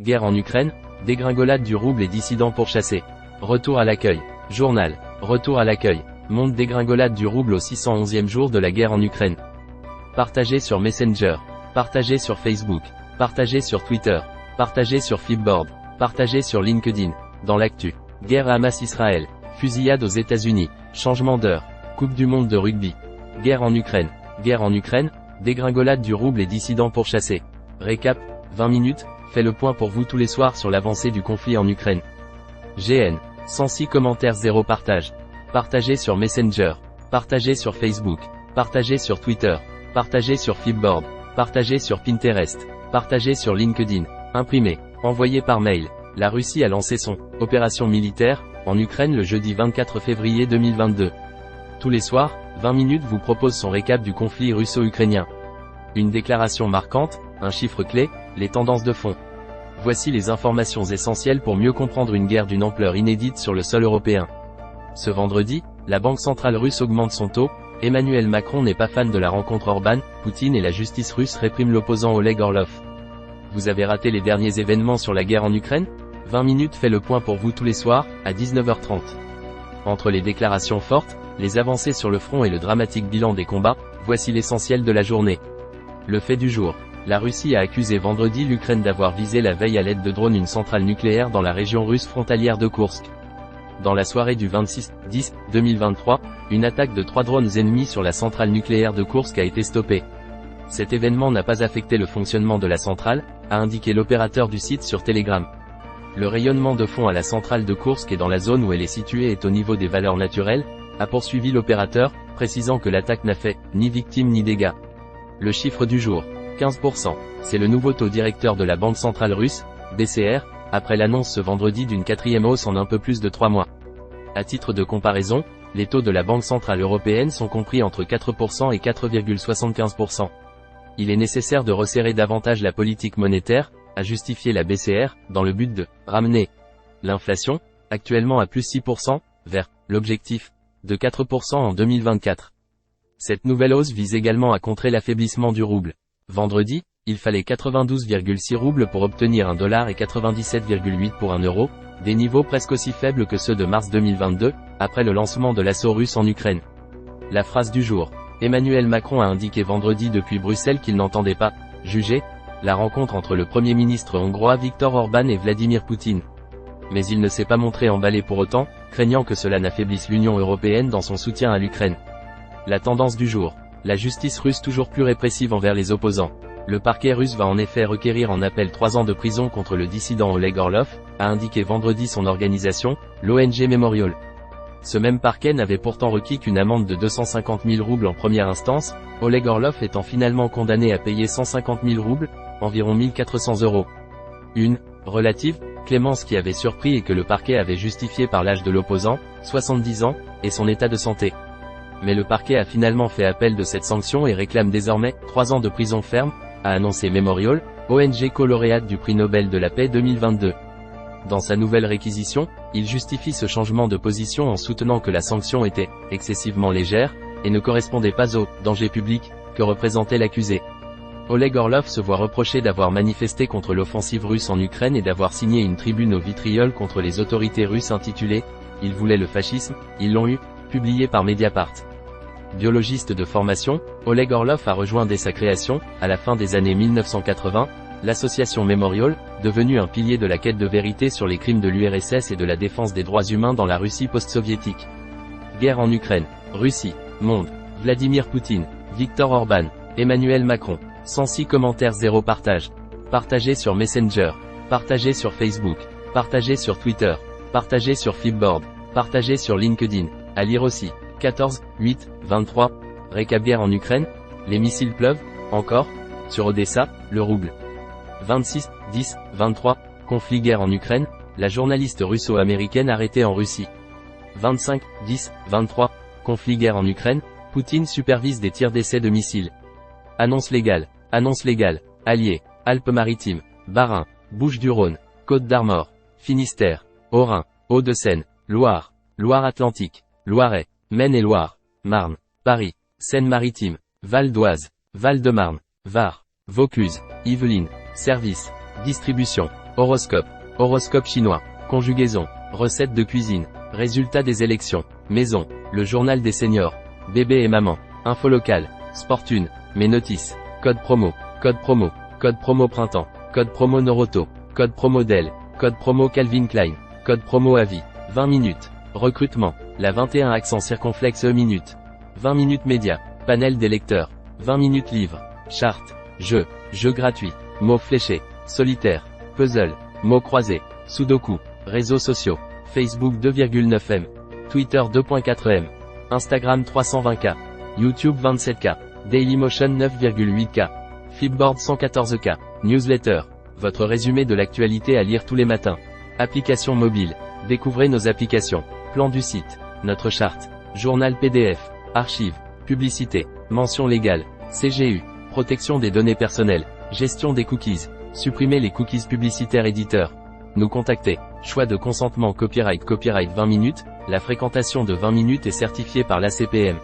Guerre en Ukraine, dégringolade du rouble et dissidents pourchassés. Retour à l'accueil. Journal. Retour à l'accueil. Monte dégringolade du rouble au 611e jour de la guerre en Ukraine. Partagé sur Messenger. Partagé sur Facebook. Partagé sur Twitter. Partagé sur Flipboard. Partagé sur LinkedIn. Dans l'actu. Guerre Hamas-Israël. Fusillade aux États-Unis. Changement d'heure. Coupe du monde de rugby. Guerre en Ukraine. Guerre en Ukraine, dégringolade du rouble et dissidents pourchassés. Récap, 20 minutes, fait le point pour vous tous les soirs sur l'avancée du conflit en Ukraine. GN, 106 commentaires 0 partage. Partagé sur Messenger. Partagé sur Facebook. Partagé sur Twitter. Partagé sur Flipboard. Partagé sur Pinterest. Partagé sur LinkedIn. Imprimé. Envoyé par mail. La Russie a lancé son « opération militaire » en Ukraine le jeudi 24 février 2022. Tous les soirs, 20 minutes vous propose son récap du conflit russo-ukrainien. Une déclaration marquante, un chiffre clé, les tendances de fond. Voici les informations essentielles pour mieux comprendre une guerre d'une ampleur inédite sur le sol européen. Ce vendredi, la Banque centrale russe augmente son taux, Emmanuel Macron n'est pas fan de la rencontre Orban-Poutine et la justice russe réprime l'opposant Oleg Orlov. Vous avez raté les derniers événements sur la guerre en Ukraine ? 20 minutes fait le point pour vous tous les soirs, à 19h30. Entre les déclarations fortes, les avancées sur le front et le dramatique bilan des combats, voici l'essentiel de la journée. Le fait du jour. La Russie a accusé vendredi l'Ukraine d'avoir visé la veille à l'aide de drones une centrale nucléaire dans la région russe frontalière de Koursk. Dans la soirée du 26-10-2023, une attaque de 3 drones ennemis sur la centrale nucléaire de Koursk a été stoppée. Cet événement n'a pas affecté le fonctionnement de la centrale, a indiqué l'opérateur du site sur Telegram. Le rayonnement de fond à la centrale de Koursk et dans la zone où elle est située est au niveau des valeurs naturelles, a poursuivi l'opérateur, précisant que l'attaque n'a fait ni victime ni dégâts. Le chiffre du jour, 15%, c'est le nouveau taux directeur de la Banque centrale russe, BCR, après l'annonce ce vendredi d'une 4e hausse en un peu plus de 3 mois. À titre de comparaison, les taux de la Banque centrale européenne sont compris entre 4% et 4,75%. Il est nécessaire de resserrer davantage la politique monétaire, a justifié la BCR, dans le but de ramener l'inflation, actuellement à plus 6%, vers l'objectif de 4% en 2024. Cette nouvelle hausse vise également à contrer l'affaiblissement du rouble. Vendredi, il fallait 92,6 roubles pour obtenir $1 et 97,8 pour €, des niveaux presque aussi faibles que ceux de mars 2022, après le lancement de l'assaut russe en Ukraine. La phrase du jour. Emmanuel Macron a indiqué vendredi depuis Bruxelles qu'il n'entendait pas juger la rencontre entre le Premier ministre hongrois Viktor Orban et Vladimir Poutine. Mais il ne s'est pas montré emballé pour autant, craignant que cela n'affaiblisse l'Union européenne dans son soutien à l'Ukraine. La tendance du jour. La justice russe toujours plus répressive envers les opposants. Le parquet russe va en effet requérir en appel 3 ans de prison contre le dissident Oleg Orlov, a indiqué vendredi son organisation, l'ONG Memorial. Ce même parquet n'avait pourtant requis qu'une amende de 250 000 roubles en première instance, Oleg Orlov étant finalement condamné à payer 150 000 roubles, environ 1 400 €. Une relative clémence qui avait surpris et que le parquet avait justifié par l'âge de l'opposant, 70 ans, et son état de santé. Mais le parquet a finalement fait appel de cette sanction et réclame désormais 3 ans de prison ferme, a annoncé Memorial, ONG co-lauréate du prix Nobel de la paix 2022. Dans sa nouvelle réquisition, il justifie ce changement de position en soutenant que la sanction était excessivement légère, et ne correspondait pas au danger public que représentait l'accusé. Oleg Orlov se voit reprocher d'avoir manifesté contre l'offensive russe en Ukraine et d'avoir signé une tribune au vitriol contre les autorités russes intitulée « Ils voulaient le fascisme, ils l'ont eu », publiée par Mediapart. Biologiste de formation, Oleg Orlov a rejoint dès sa création, à la fin des années 1980, l'association Memorial, devenue un pilier de la quête de vérité sur les crimes de l'URSS et de la défense des droits humains dans la Russie post-soviétique. Guerre en Ukraine, Russie, Monde, Vladimir Poutine, Viktor Orban, Emmanuel Macron. 106 commentaires 0 partage. Partagé sur Messenger. Partagé sur Facebook. Partagé sur Twitter. Partagé sur Flipboard. Partagé sur LinkedIn. À lire aussi. 14-8-23. Récap guerre en Ukraine. Les missiles pleuvent, encore. Sur Odessa, le rouble. 26-10-23. Conflit guerre en Ukraine. La journaliste russo-américaine arrêtée en Russie. 25-10-23. Conflit guerre en Ukraine. Poutine supervise des tirs d'essais de missiles. Annonce légale. Annonce légale. Allier. Alpes-Maritimes. Bas-Rhin. Bouches-du-Rhône. Côte-d'Armor. Finistère. Haut-Rhin. Hauts-de-Seine. Loire. Loire-Atlantique. Loiret. Maine-et-Loire. Marne. Paris. Seine-Maritime. Val d'Oise. Val-de-Marne. Var. Vaucluse. Yvelines. Service. Distribution. Horoscope. Horoscope chinois. Conjugaison. Recettes de cuisine. Résultats des élections. Maison. Le journal des seniors. Bébé et maman. Info locale. Sportune. Mes notices. Code promo. Code promo. Code promo printemps. Code promo Noroto. Code promo Dell. Code promo Calvin Klein. Code promo Avis. 20 minutes. Recrutement. La 21 accent circonflexe minutes. 20 minutes média. Panel des lecteurs. 20 minutes livre. Charte. Jeu. Jeu gratuit. Mots fléchés. Solitaire. Puzzle. Mots croisés. Sudoku. Réseaux sociaux. Facebook 2,9 m. Twitter 2.4 m. Instagram 320K. YouTube 27K. Dailymotion 9,8K. Flipboard 114K. Newsletter. Votre résumé de l'actualité à lire tous les matins. Application mobile. Découvrez nos applications. Plan du site. Notre charte. Journal PDF. Archives. Publicité. Mention légale. CGU. Protection des données personnelles. Gestion des cookies. Supprimer les cookies publicitaires éditeurs. Nous contacter. Choix de consentement copyright 20 minutes. La fréquentation de 20 minutes est certifiée par l'ACPM.